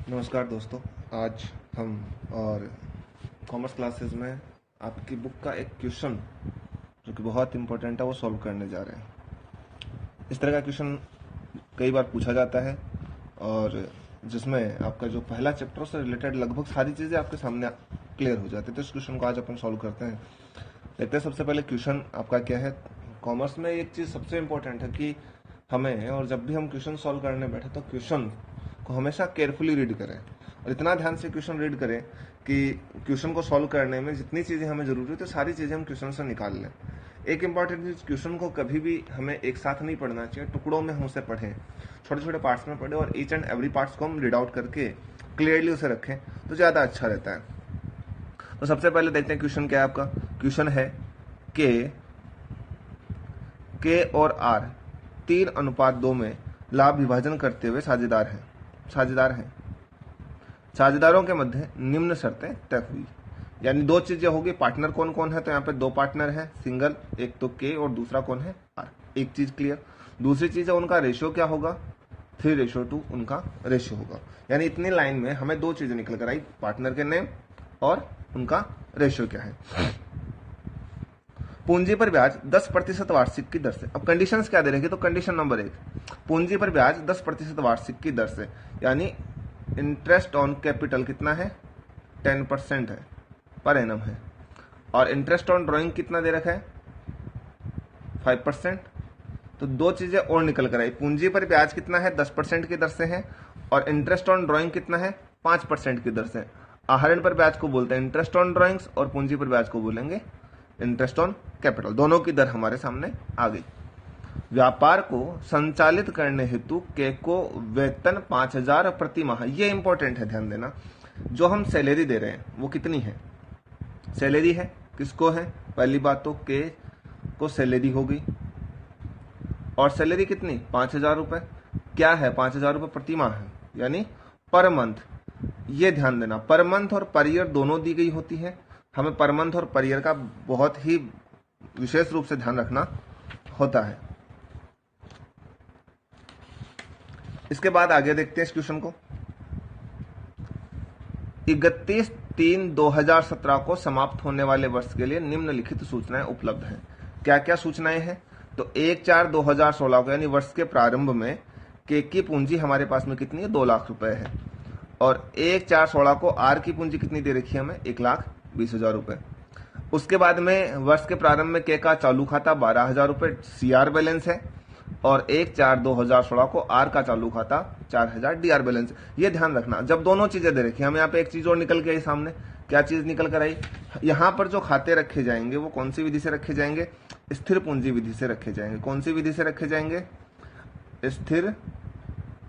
नमस्कार दोस्तों। आज हम और कॉमर्स क्लासेस में आपकी बुक का एक क्वेश्चन जो कि बहुत इंपॉर्टेंट है वो सॉल्व करने जा रहे हैं। इस तरह का क्वेश्चन कई बार पूछा जाता है और जिसमें आपका जो पहला चैप्टर से रिलेटेड लगभग सारी चीज़ें आपके सामने क्लियर हो जाती है। तो इस क्वेश्चन को आज अपन सॉल्व करते हैं। देखते हैं सबसे पहले क्वेश्चन आपका क्या है। कॉमर्स में एक चीज़ सबसे इम्पोर्टेंट है कि हमें, और जब भी हम क्वेश्चन सॉल्व करने बैठे तो क्वेश्चन को हमेशा केयरफुली रीड करें और इतना ध्यान से क्वेश्चन रीड करें कि क्वेश्चन को सॉल्व करने में जितनी चीज़ें हमें जरूरत है तो सारी चीज़ें हम क्वेश्चन से निकाल लें। एक इंपॉर्टेंट चीज, क्वेश्चन को कभी भी हमें एक साथ नहीं पढ़ना चाहिए, टुकड़ों में हम उसे पढ़ें, छोटे छोटे पार्ट्स में पढ़ें और ईच एंड एवरी पार्ट्स को हम रीड आउट करके क्लियरली उसे रखें तो ज़्यादा अच्छा रहता है। तो सबसे पहले देखते हैं क्वेश्चन क्या है आपका। क्वेश्चन है के और आर 3:2 में लाभ विभाजन करते हुए साझेदार हैं। साझेदारों के मध्य निम्न शर्तें तय हुई। यानी दो चीजें होगी। पार्टनर कौन कौन है, तो यहाँ पे दो पार्टनर है सिंगल, एक तो के और दूसरा कौन है आर। एक चीज क्लियर। दूसरी चीज है उनका रेशियो क्या होगा, 3:2 उनका रेशियो होगा। यानी इतनी लाइन में हमें दो चीजें निकल कर आई, पार्टनर के नेम और उनका रेशियो क्या है। पूंजी पर ब्याज 10% वार्षिक की दर से। अब कंडीशंस क्या दे रखी, तो कंडीशन नंबर 1, पूंजी पर ब्याज 10% वार्षिक की दर से, यानी इंटरेस्ट ऑन कैपिटल कितना है, 10% है, पर एनम है। और इंटरेस्ट ऑन ड्राइंग कितना दे रखा है, 5%। तो दो चीजें और निकल कर आई। पूंजी पर ब्याज कितना है, 10% की दर से है, और इंटरेस्ट ऑन ड्राइंग कितना है, 5% की दर से। आहरण पर ब्याज को बोलते हैं इंटरेस्ट ऑन ड्राइंग्स और पूंजी पर ब्याज को बोलेंगे इंटरेस्ट ऑन कैपिटल। दोनों की दर हमारे सामने आ गई। व्यापार को संचालित करने हेतु के को वेतन 5,000 प्रति माह। ये इंपॉर्टेंट है, ध्यान देना। जो हम सैलरी दे रहे हैं वो कितनी है, सैलरी है, किसको है, पहली बात तो के को सैलरी हो गई, और सैलरी कितनी, 5,000 रुपए। क्या है, 5,000 रुपए प्रति माह है, यानी पर मंथ। ये ध्यान देना, पर मंथ और पर ईयर दोनों दी गई होती है। हमें पर मंथ और पर ईयर का बहुत ही विशेष रूप से ध्यान रखना होता है। इसके बाद आगे देखते हैं इस क्वेश्चन को। 31/3/2017 को समाप्त होने वाले वर्ष के लिए निम्नलिखित सूचनाएं उपलब्ध हैं। क्या क्या सूचनाएं हैं, तो 1/4/2016 को यानी वर्ष के प्रारंभ में के की पूंजी हमारे पास में कितनी है, 2 लाख रुपए है। और 1/4/16 को आर की पूंजी कितनी दे रखी है हमें, 1,20,000 रुपए। उसके बाद में वर्ष के प्रारंभ में के का चालू खाता 12,000 रुपए सीआर बैलेंस है, और 1/4/2016 को आर का चालू खाता 4,000 डीआर बैलेंस। ये ध्यान रखना, जब दोनों चीजें दे रखी, हम यहाँ पे एक चीज और निकल के आई सामने। क्या चीज निकल कर आई, यहाँ पर जो खाते रखे जाएंगे वो कौन सी विधि से रखे जाएंगे, स्थिर पूंजी विधि से रखे जाएंगे। कौन सी विधि से रखे जाएंगे, स्थिर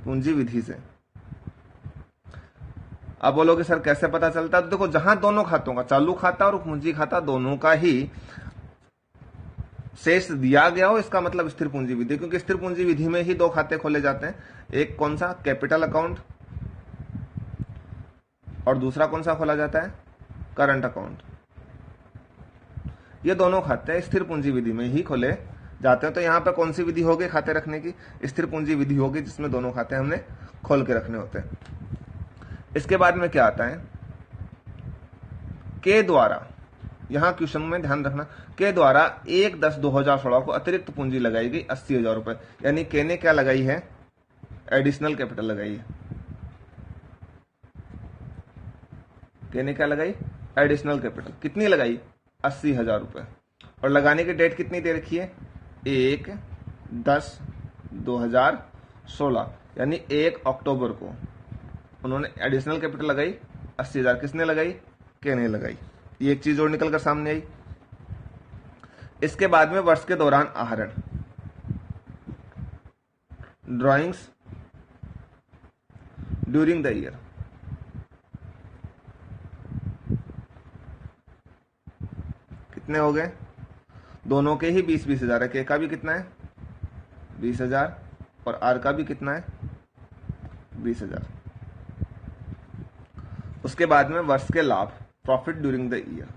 पूंजी विधि से। अब बोलोगे सर कैसे पता चलता है, तो देखो जहां दोनों खातों का, चालू खाता और पूंजी खाता दोनों का ही शेष दिया गया हो, इसका मतलब स्थिर पूंजी विधि। क्योंकि स्थिर पूंजी विधि में ही दो खाते खोले जाते हैं, एक कौन सा, कैपिटल अकाउंट, और दूसरा कौन सा खोला जाता है, करंट अकाउंट। ये दोनों खाते स्थिर पूंजी विधि में ही खोले जाते हैं। तो यहां पर कौन सी विधि होगी खाते रखने की, स्थिर पूंजी विधि होगी, जिसमें दोनों खाते हमने खोल के रखने होते हैं। इसके बाद में क्या आता है, के द्वारा, यहां क्वेश्चन में ध्यान रखना, के द्वारा 1/10/2016 को अतिरिक्त पूंजी लगाई गई 80,000 रुपए। यानी के ने क्या लगाई है, एडिशनल कैपिटल लगाई है। के ने क्या लगाई, एडिशनल कैपिटल। कितनी लगाई, 80,000 रुपए। और लगाने की डेट कितनी दे रखी है, 1/10/2016, यानी 1 अक्टूबर को उन्होंने एडिशनल कैपिटल लगाई 80,000। किसने लगाई, के ने लगाई। ये एक चीज और निकल कर सामने आई। इसके बाद में वर्ष के दौरान आहरण, ड्राइंग्स ड्यूरिंग द ईयर, कितने हो गए, दोनों के ही 20-20 हजार है। के का भी कितना है, 20,000, और आर का भी कितना है, 20,000। उसके बाद में वर्ष के लाभ, प्रॉफिट ड्यूरिंग द ईयर,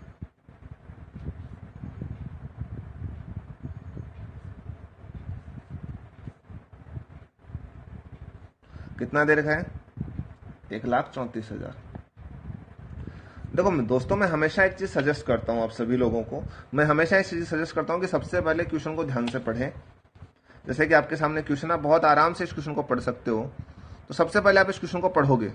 कितना दे रखा है, 1,34,000। देखो दोस्तों, मैं हमेशा एक चीज सजेस्ट करता हूँ आप सभी लोगों को, मैं हमेशा एक चीज सजेस्ट करता हूँ कि सबसे पहले क्वेश्चन को ध्यान से पढ़ें। जैसे कि आपके सामने क्वेश्चन, आप बहुत आराम से इस क्वेश्चन को पढ़ सकते हो, तो सबसे पहले आप इस क्वेश्चन को पढ़ोगे,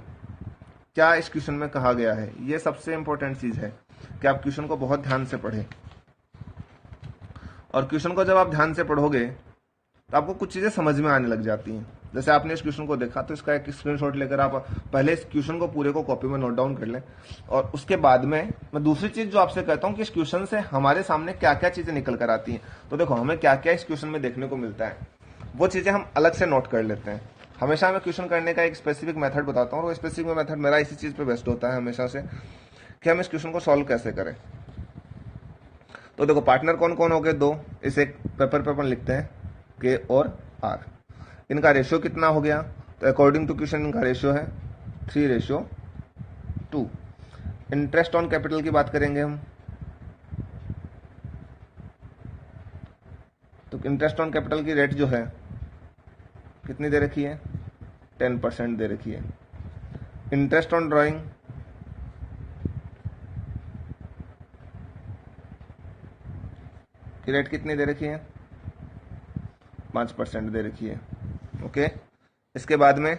क्या इस क्वेश्चन में कहा गया है। ये सबसे इंपॉर्टेंट चीज है कि आप क्वेश्चन को बहुत ध्यान से पढ़ें। और क्वेश्चन को जब आप ध्यान से पढ़ोगे तो आपको कुछ चीजें समझ में आने लग जाती हैं। जैसे आपने इस क्वेश्चन को देखा तो इसका एक स्क्रीनशॉट लेकर आप पहले इस क्वेश्चन को पूरे को कॉपी में नोट डाउन कर लें, और उसके बाद में मैं दूसरी चीज जो आपसे कहता हूं कि इस क्वेश्चन से हमारे सामने क्या क्या चीजें निकल कर आती हैं। तो देखो, हमें क्या क्या इस क्वेश्चन में देखने को मिलता है, वो चीजें हम अलग से नोट कर लेते हैं। हमेशा मैं क्वेश्चन करने का एक स्पेसिफिक मेथड बताता हूँ, और वो स्पेसिफिक मेथड मेरा इसी चीज पे बेस्ट होता है हमेशा से, कि हम इस क्वेश्चन को सॉल्व कैसे करें। तो देखो, पार्टनर कौन कौन हो गए, 2। इस एक पेपर पे अपन लिखते हैं के और आर। इनका रेशियो कितना हो गया, तो अकॉर्डिंग टू क्वेश्चन इनका रेशियो है 3:2। इंटरेस्ट ऑन कैपिटल की बात करेंगे हम, तो इंटरेस्ट ऑन कैपिटल की रेट जो है कितनी दे रखी है, 10% दे रखी है। इंटरेस्ट ऑन ड्राइंग की रेट कितनी दे रखी है, 5% दे रखी है। ओके, इसके बाद में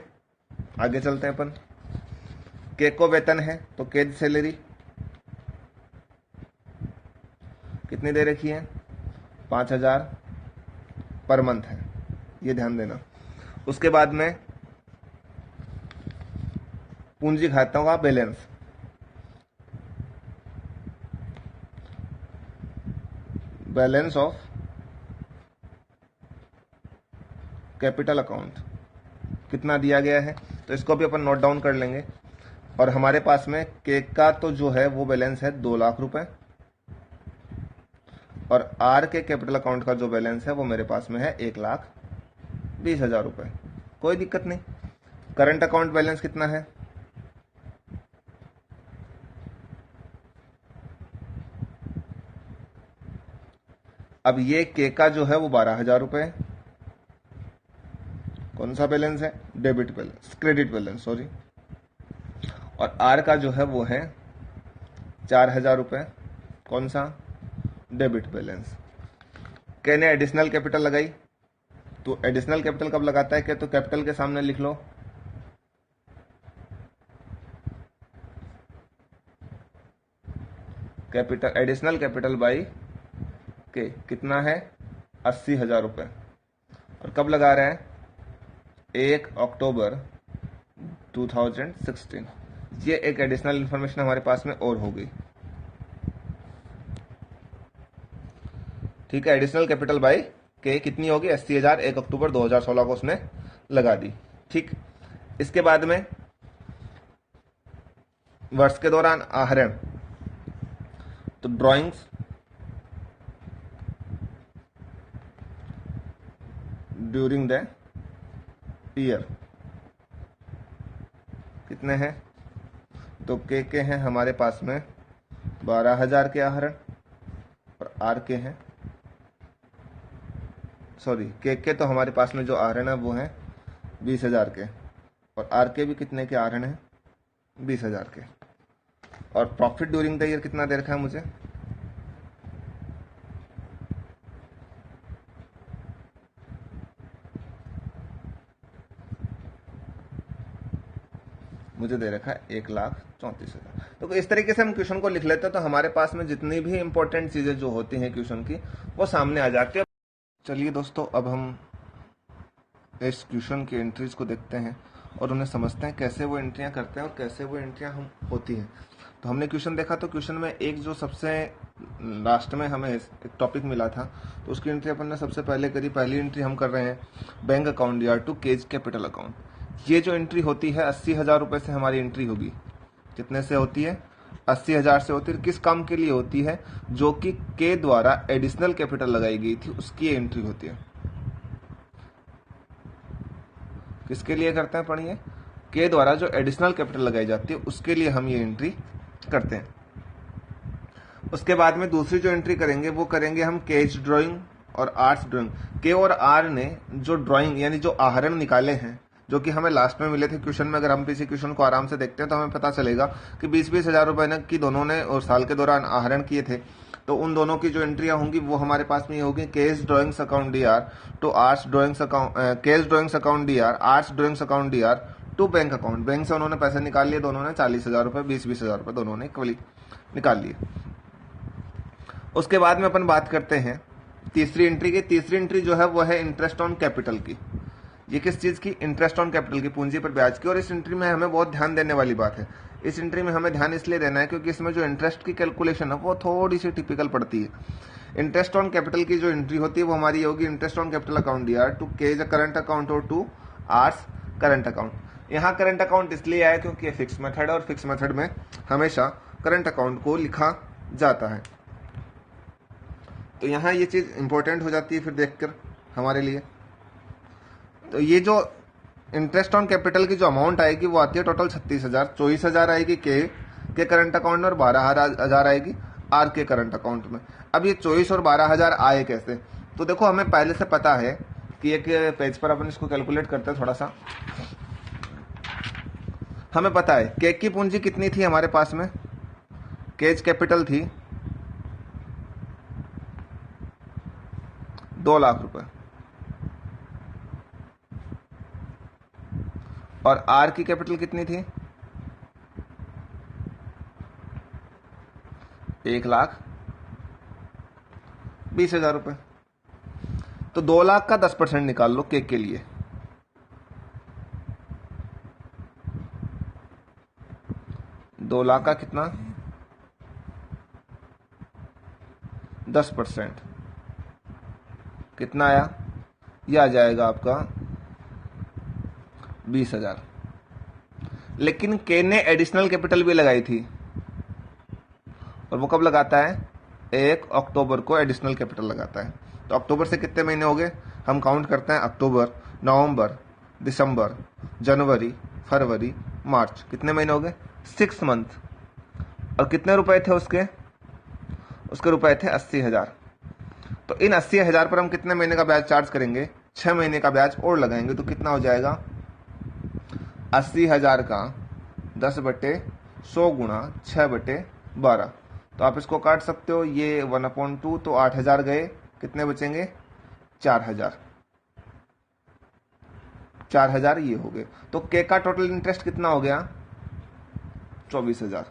आगे चलते हैं अपन। के को वेतन है तो केज सैलरी कितनी दे रखी है, 5,000 पर मंथ है, ये ध्यान देना। उसके बाद में पूंजी खातों का balance, balance of capital account कितना दिया गया है, तो इसको भी अपन नोट डाउन कर लेंगे। और हमारे पास में केक का तो जो है वो बैलेंस है 2 लाख रुपए, और आर के कैपिटल अकाउंट का जो बैलेंस है वो मेरे पास में है 1,20,000 रुपए। कोई दिक्कत नहीं। करंट अकाउंट बैलेंस कितना है, अब ये के का जो है वो 12,000 रुपए है। कौन सा बैलेंस है, debit balance, credit balance sorry. और आर का जो है वो है 4,000 रुपए, कौन सा, डेबिट बैलेंस। के ने एडिशनल कैपिटल लगाई, तो एडिशनल कैपिटल कब लगाता है के, तो कैपिटल के सामने लिख लो कैपिटल, एडिशनल कैपिटल बाई के कितना है, 80,000 रुपए। और कब लगा रहे हैं, 1 अक्टूबर 2016। ये एक एडिशनल इंफॉर्मेशन हमारे पास में और होगी। ठीक है, एडिशनल कैपिटल बाई के कितनी होगी, 80,000, 1 अक्टूबर 2016 को उसने लगा दी। ठीक, इसके बाद में वर्ष के दौरान आहरण, तो ड्राइंग्स ड्यूरिंग द ईयर कितने हैं, तो के हैं हमारे पास में 12,000 के आहरण, और आर के हैं, सॉरी के तो हमारे पास में जो आहरण है वो है 20,000 के, और आर के भी कितने के आहरण है, 20,000 के। और प्रॉफिट ड्यूरिंग द ईयर कितना दे रखा है मुझे, दे रखा है 1,34,000। तो इस तरीके से हम क्वेश्चन को लिख लेते हैं, तो हमारे पास में जितनी भी इंपॉर्टेंट चीजें जो होती हैं क्वेश्चन की वो सामने आ जाती है। चलिए दोस्तों, अब हम इस क्वेश्चन की एंट्रीज को देखते हैं और उन्हें समझते हैं कैसे वो एंट्रियां करते हैं और कैसे वो एंट्रियां हम होती हैं। तो हमने क्वेश्चन देखा, तो क्वेश्चन में एक जो सबसे लास्ट में हमें एक टॉपिक मिला था, तो उसकी एंट्री अपन ने सबसे पहले करी। पहली एंट्री हम कर रहे हैं बैंक अकाउंट या टू केज कैपिटल अकाउंट। ये जो एंट्री होती है 80,000 रुपए से हमारी एंट्री होगी। कितने से होती है, 80,000 से होती है। किस काम के लिए होती है, जो कि के द्वारा एडिशनल कैपिटल लगाई गई थी उसकी एंट्री होती है। किसके लिए करते हैं, पढ़िए, के द्वारा जो एडिशनल कैपिटल लगाई जाती है उसके लिए हम ये एंट्री करते हैं। उसके बाद में दूसरी जो एंट्री करेंगे वो करेंगे हम केज ड्राइंग और आर्ट्स ड्राइंग। के और आर ने जो ड्राइंग यानी जो आहरण निकाले हैं, जो कि हमें लास्ट में मिले थे क्वेश्चन में। अगर हम किसी क्वेश्चन को आराम से देखते हैं तो हमें पता चलेगा कि 20-20 हजार रुपए ने की दोनों ने और साल के दौरान आहरण किए थे। तो उन दोनों की जो एंट्रियां होंगी वो हमारे पास में ये होगी, K's drawings account D R to R's drawings account, K's drawings account D R, R's drawings account D R to bank account. Bank से उन्होंने पैसे निकाल लिए दोनों ने, 40,000 रुपए, 20-20 हजार रुपए दोनों ने इक्वली निकाल लिए। उसके बाद में अपन बात करते हैं तीसरी एंट्री की। तीसरी एंट्री जो है वो है इंटरेस्ट ऑन कैपिटल की। ये किस चीज की? इंटरेस्ट ऑन कैपिटल की, पूंजी पर ब्याज की। और इस एंट्री में हमें बहुत ध्यान देने वाली बात है। इस एंट्री में हमें ध्यान इसलिए देना है क्योंकि इसमें जो इंटरेस्ट की कैलकुलेशन है वो थोड़ी सी टिपिकल पड़ती है। इंटरेस्ट ऑन कैपिटल की जो एंट्री होती है वो हमारी ये होगी, interest on capital account D R to K's current account और टू आर्ट्स करंट अकाउंट। यहाँ करंट अकाउंट इसलिए आया क्योंकि ये फिक्स मेथड है और फिक्स मेथड में हमेशा करंट अकाउंट को लिखा जाता है। तो यहाँ ये चीज इंपॉर्टेंट हो जाती है फिर देखकर हमारे लिए। तो ये जो इंटरेस्ट ऑन कैपिटल की जो अमाउंट आएगी वो आती है टोटल 36,000। 24,000 आएगी के करंट अकाउंट में और 12,000 आएगी आर के करंट अकाउंट में। अब ये 24 और 12,000 आए कैसे? तो देखो हमें पहले से पता है कि एक पेज पर अपन इसको कैलकुलेट करते हैं थोड़ा सा। हमें पता है केक की पूंजी कितनी थी हमारे पास में, केज कैपिटल थी 2 लाख रुपए और आर की कैपिटल कितनी थी 1,20,000 रुपए। तो 2 लाख का 10% निकाल लो केक के लिए। 2 लाख का कितना 10% कितना आया? यह आ जाएगा आपका 20,000। लेकिन के ने एडिशनल कैपिटल भी लगाई थी और वो कब लगाता है? 1 अक्टूबर को एडिशनल कैपिटल लगाता है। तो अक्टूबर से कितने महीने हो गए? हम काउंट करते हैं, अक्टूबर, नवंबर, दिसंबर, जनवरी, फरवरी, मार्च, कितने महीने हो गए? 6 मंथ। और कितने रुपए थे उसके? उसके रुपए थे 80,000। तो इन 80,000 पर हम कितने महीने का ब्याज चार्ज करेंगे? 6 महीने का ब्याज और लगाएंगे। तो कितना हो जाएगा? 80,000 का 10/100 गुणा 6/12। तो आप इसको काट सकते हो, ये 1/2। तो 8,000 गए, कितने बचेंगे? 4,000। 4,000 ये हो गए। तो के का टोटल इंटरेस्ट कितना हो गया? 24,000।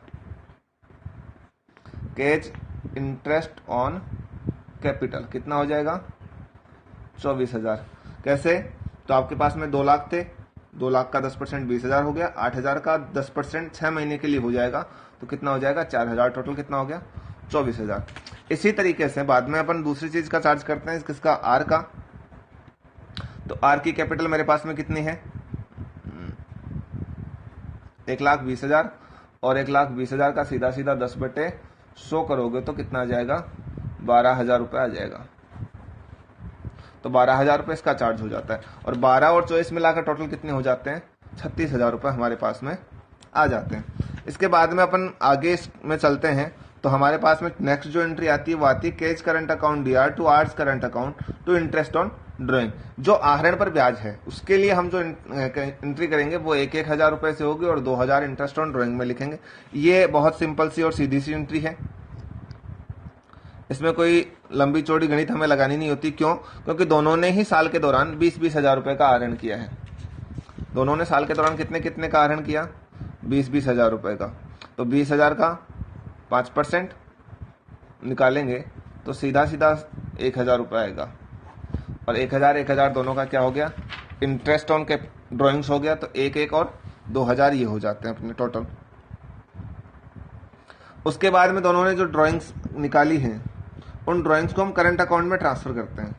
केज इंटरेस्ट ऑन कैपिटल कितना हो जाएगा? 24,000। कैसे? तो आपके पास में 2 लाख थे, 2 लाख का 10% 20,000 हो गया। 8,000 का 10% 6 महीने के लिए हो जाएगा। तो कितना हो जाएगा? 4,000। टोटल कितना हो गया? 24,000। इसी तरीके से बाद में अपन दूसरी चीज का चार्ज करते हैं, किसका? आर का। तो आर की कैपिटल मेरे पास में कितनी है? 1,20,000 और 1,20,000 का सीधा सीधा 10/100 करोगे तो कितना आ जाएगा? 12,000 रुपए आ जाएगा। तो 12,000 रुपए इसका चार्ज हो जाता है और 12 और 24 मिलाकर टोटल कितने हो जाते हैं? 36,000 रुपए हमारे पास में आ जाते हैं। इसके बाद में अपन आगे में चलते हैं। तो हमारे पास में नेक्स्ट जो एंट्री आती है वो आती है K's current account D R to R's current account to interest on drawing. जो आहरण पर ब्याज है उसके लिए हम जो एंट्री करेंगे वो 1,000 रुपए से होगी और 2,000 इंटरेस्ट ऑन ड्राइंग में लिखेंगे। ये बहुत सिंपल सी और सीधी सी एंट्री है। इसमें कोई लंबी चौड़ी गणित हमें लगानी नहीं होती। क्यों? क्योंकि दोनों ने ही साल के दौरान 20-20 हजार रुपए का आहरण किया है। दोनों ने साल के दौरान कितने कितने का आहरण किया? 20-20 हजार रुपए का। तो 20,000 का 5% निकालेंगे तो सीधा सीधा 1,000 रुपये आएगा। और 1,000 दोनों का क्या हो गया? इंटरेस्ट ऑन के ड्राइंग्स हो गया। तो 1 और 2,000 ये हो जाते हैं अपने टोटल। उसके बाद में दोनों ने जो ड्राइंग्स निकाली हैं उन ड्राइंग्स को हम करंट अकाउंट में ट्रांसफर करते हैं।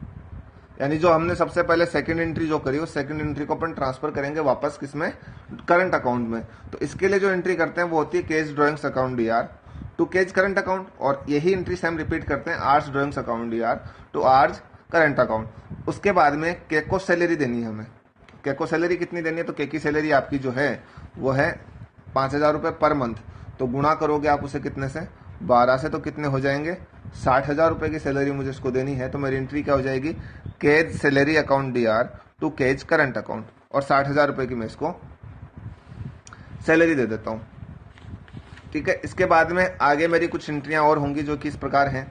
यानी जो हमने सबसे पहले सेकंड एंट्री जो करी उस सेकंड एंट्री को अपन ट्रांसफर करेंगे वापस किसमें? करंट अकाउंट में। तो इसके लिए जो एंट्री करते हैं वो होती है K's drawings account D R to K's current account. और यही एंट्री से हम रिपीट करते हैं R's drawings account D R to R's current account. उसके बाद में के को सैलरी देनी है हमें। के को सैलरी कितनी देनी है? तो के की सैलरी आपकी जो है वो है 5,000 रुपये पर मंथ। तो गुणा करोगे आप उसे कितने से? 12 से। तो कितने हो जाएंगे? 60,000 रुपए की सैलरी मुझे इसको देनी है। तो मेरी एंट्री क्या हो जाएगी? K's salary account D R to K's current account. और 60,000 रुपये की मैं इसको सैलरी दे देता हूँ। ठीक है, इसके बाद में आगे मेरी कुछ एंट्रियां और होंगी जो कि इस प्रकार हैं।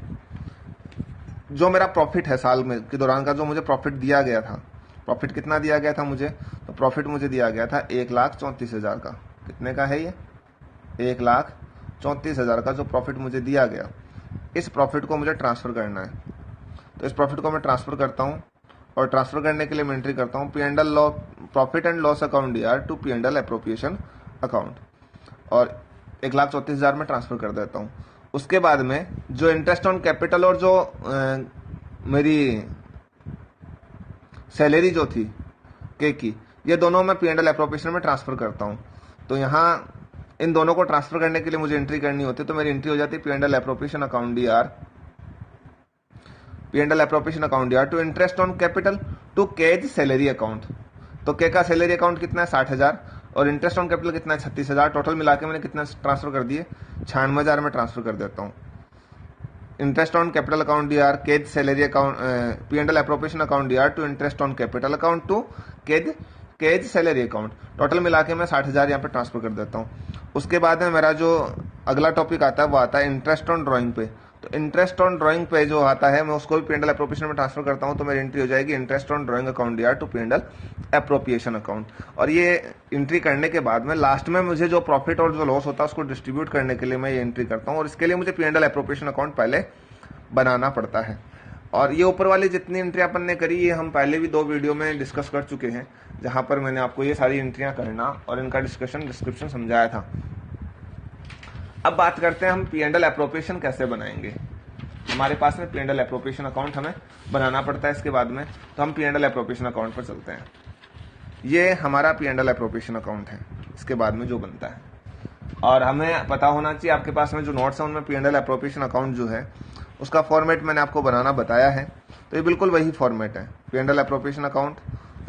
जो मेरा प्रॉफिट है साल में के दौरान का, जो मुझे प्रॉफिट दिया गया था, प्रॉफिट कितना दिया गया था मुझे, तो प्रॉफिट मुझे दिया गया था 1,34,000 का। कितने का है ये? 1,34,000 का जो प्रॉफिट मुझे दिया गया, इस प्रॉफिट को मुझे ट्रांसफर करना है। तो इस प्रॉफिट को मैं ट्रांसफर करता हूँ, और ट्रांसफर करने के लिए मैं एंट्री करता हूँ P&L profit and loss account DR to P&L appropriation account, और 1,34,000 में ट्रांसफर कर देता हूँ। उसके बाद में जो इंटरेस्ट ऑन कैपिटल और जो मेरी सैलरी जो थी के की, ये दोनों मैं P&L अप्रोप्रिएशन में ट्रांसफर करता हूँ। तो यहाँ इन दोनों को ट्रांसफर करने के लिए मुझे एंट्री करनी होती है। तो मेरी एंट्री हो जाती है P&L appropriation account DR, P&L appropriation account DR to interest on capital to K's salary account. तो के का सैलरी अकाउंट कितना है? 60,000, और इंटरेस्ट ऑन कैपिटल कितना है? 36,000। टोटल मिला के मैंने कितना ट्रांसफर कर दिए? 96,000 में ट्रांसफर कर देता हूँ। Interest on capital account DR, K's salary account, P&L appropriation account DR to interest on capital account to K's salary account. Total मिला के मैं 60,000 यहाँ पे ट्रांसफर कर देता हूँ। उसके बाद में मेरा जो अगला टॉपिक आता है वो आता है इंटरेस्ट ऑन ड्राइंग पे। तो इंटरेस्ट ऑन ड्राइंग पे जो आता है मैं उसको भी P&L अप्रोप्रिएशन में ट्रांसफर करता हूँ। तो मेरी एंट्री हो जाएगी interest on drawing account DR to P&L appropriation account. और ये एंट्री करने के बाद में लास्ट में मुझे जो प्रॉफिट और जो लॉस होता है उसको डिस्ट्रीब्यूट करने के लिए मैं ये एंट्री करता हूँ, और इसके लिए मुझे P&L अप्रोप्रिएशन अकाउंट पहले बनाना पड़ता है। और ये ऊपर वाली जितनी एंट्री अपन ने करी, ये हम पहले भी 2 वीडियो में डिस्कस कर चुके हैं, जहां पर मैंने आपको ये सारी एंट्रियां करना और इनका डिस्क्रिप्शन समझाया था। अब बात करते हैं हम P&L अप्रोप्रिएशन कैसे बनाएंगे। हमारे पास में P&L अप्रोप्रिएशन अकाउंट हमें बनाना पड़ता है इसके बाद में, तो हम P&L अप्रोप्रिएशन अकाउंट पर चलते हैं। ये हमारा P&L अप्रोप्रिएशन अकाउंट है, इसके बाद में जो बनता है। और हमें पता होना चाहिए, आपके पास में जो नोट्स है उनमें P&L अप्रोप्रिएशन अकाउंट जो है उसका फॉर्मेट मैंने आपको बनाना बताया है। तो ये बिल्कुल वही फॉर्मेट है। P&L appropriation account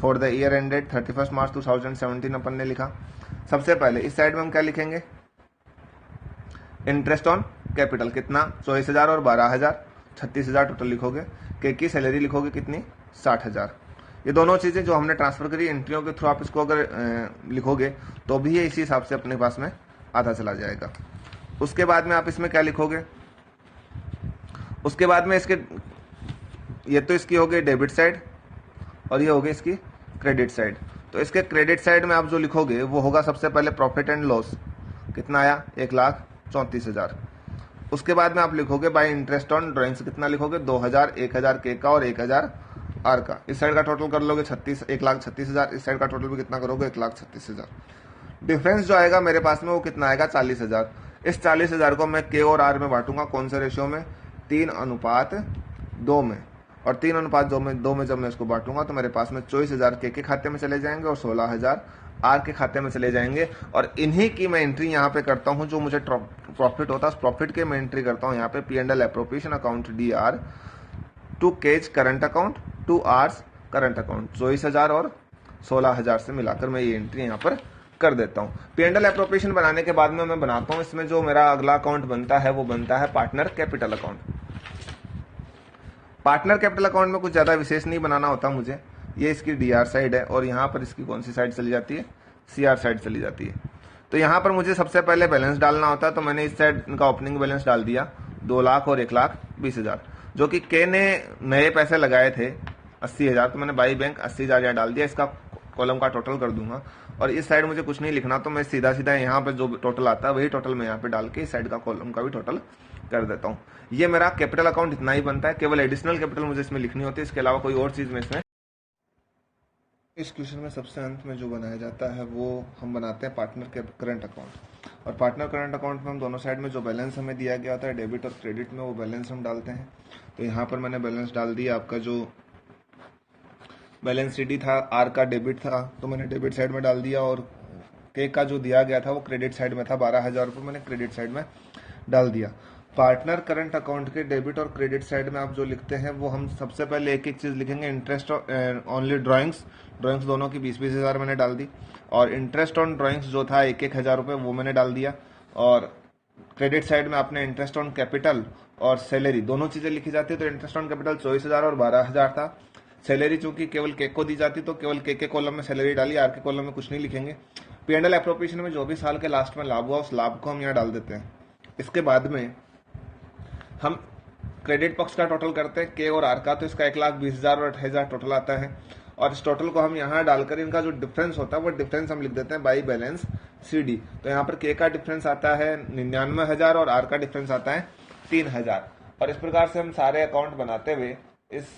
for the year ended 31 मार्च 2017 अपन ने लिखा। सबसे पहले इस साइड में हम क्या लिखेंगे? इंटरेस्ट ऑन कैपिटल कितना? 24,000 और 12,000, 36,000 टोटल लिखोगे। के की सैलरी लिखोगे कितनी? 60,000। ये दोनों चीजें जो हमने ट्रांसफर करी एंट्रियों के थ्रू, आप इसको अगर लिखोगे तो भी ये इसी हिसाब से अपने पास में आधा चला जाएगा। उसके बाद में आप इसमें क्या लिखोगे? उसके बाद में इसके, ये तो इसकी हो गई डेबिट साइड और ये हो गई इसकी क्रेडिट साइड। तो इसके क्रेडिट साइड में आप जो लिखोगे वो होगा सबसे पहले प्रॉफिट एंड लॉस। कितना आया? 1,34,000। उसके बाद में आप लिखोगे बाय इंटरेस्ट ऑन ड्राइंग्स। कितना लिखोगे? 2,000, 1,000 के का और 1,000 आर का। इस साइड का टोटल कर लोगे 1,36,000। इस साइड का टोटल भी कितना करोगे? 1,36,000। डिफरेंस जो आएगा मेरे पास में वो कितना आएगा? 40,000। इस 40,000 को मैं के और आर में बांटूंगा। कौन से रेशियो में? 3:2 में। और 3:2 में जब मैं इसको बांटूंगा तो मेरे पास में 24,000 के खाते में चले जाएंगे और 16,000 आर के खाते में चले जाएंगे। और इन्हीं की मैं एंट्री यहाँ पे करता हूँ। जो मुझे प्रॉफिट होता है उस प्रॉफिट के मैं एंट्री करता हूँ यहाँ पे P&L appropriation account DR to K's current account to R's current account. 24,000 और 16,000 से मिलाकर मैं ये एंट्री यहाँ पर कर देता हूँ। P&L अप्रोप्रिएशन बनाने के बाद में मैं बनाता हूँ, इसमें जो मेरा अगला अकाउंट बनता है वो बनता है partner capital account. Partner capital account में कुछ ज्यादा विशेष नहीं बनाना होता मुझे। ये इसकी DR साइड है और यहाँ पर इसकी कौन सी साइड चली जाती है? CR साइड चली जाती है। तो यहाँ पर मुझे सबसे पहले बैलेंस डालना होता है। तो मैंने इस साइड इनका ओपनिंग बैलेंस डाल दिया 2 लाख और 1,20,000, जो कि के ने नए पैसे लगाए थे 80,000। तो मैंने बाई बैंक 80,000 यहाँ डाल दिया। इसका कॉलम का टोटल कर दूंगा। और इस साइड मुझे कुछ नहीं लिखना, तो मैं सीधा सीधा यहाँ पे जो टोटल आता है वही टोटल मैं यहाँ पे डाल के इस साइड का कॉलम का भी टोटल कर देता हूँ। ये मेरा कैपिटल अकाउंट इतना ही बनता है। केवल एडिशनल कैपिटल मुझे इसमें लिखनी होती है, इसके अलावा कोई और चीज में इसमें। इस क्वेश्चन में सबसे अंत में जो बनाया जाता है वो हम बनाते हैं पार्टनर करंट अकाउंट। और पार्टनर करंट अकाउंट में हम दोनों साइड में जो बैलेंस हमें दिया गया होता है डेबिट और क्रेडिट में, वो बैलेंस हम डालते हैं। तो यहाँ पर मैंने बैलेंस डाल दिया। आपका जो बैलेंस CD था, आर का डेबिट था, तो मैंने डेबिट साइड में डाल दिया। और के का जो दिया गया था वो क्रेडिट साइड में था, 12,000 रुपये मैंने क्रेडिट साइड में डाल दिया। पार्टनर करंट अकाउंट के डेबिट और क्रेडिट साइड में आप जो लिखते हैं वो हम सबसे पहले एक एक चीज लिखेंगे। इंटरेस्ट ओनली ड्राइंग्स दोनों की 20,000 मैंने डाल दी। और इंटरेस्ट ऑन ड्राइंग्स जो था 1,000 रुपये वो मैंने डाल दिया। और क्रेडिट साइड में आपने इंटरेस्ट ऑन कैपिटल और सैलरी दोनों चीजें लिखी जाती है। तो इंटरेस्ट ऑन कैपिटल 24,000 और 12,000 था। सैलरी चूंकि केवल के को दी जाती तो केवल के कॉलम में सैलरी डाली, आर के कॉलम में कुछ नहीं लिखेंगे। P&L एप्रोप्रिएशन में जो भी साल के लास्ट में लाभ हुआ उस लाभ को हम यहाँ डाल देते हैं। इसके बाद में हम क्रेडिट पक्ष का टोटल करते हैं के और आर का, तो इसका 1,20,000 और 28,000 टोटल आता है और इस टोटल को हम यहाँ डालकर इनका जो डिफरेंस होता है वो डिफरेंस हम लिख देते हैं बाई बैलेंस CD। तो यहाँ पर के का डिफरेंस आता है 99,000 और आर का डिफरेंस आता है 3,000 और इस प्रकार से हम सारे अकाउंट बनाते हुए इस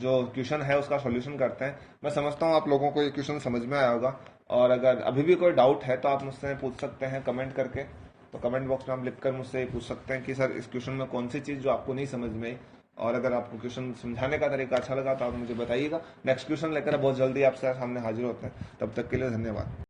जो क्वेश्चन है उसका सॉल्यूशन करते हैं। मैं समझता हूँ आप लोगों को ये क्वेश्चन समझ में आया होगा और अगर अभी भी कोई डाउट है तो आप मुझसे पूछ सकते हैं कमेंट करके। तो कमेंट बॉक्स में आप लिखकर मुझसे पूछ सकते हैं कि सर इस क्वेश्चन में कौन सी चीज़ जो आपको नहीं समझ में आई, और अगर आपको क्वेश्चन समझाने का तरीका अच्छा लगा तो आप मुझे बताइएगा। नेक्स्ट क्वेश्चन लेकर बहुत जल्दी आपसे सामने हाजिर होते हैं, तब तक के लिए धन्यवाद।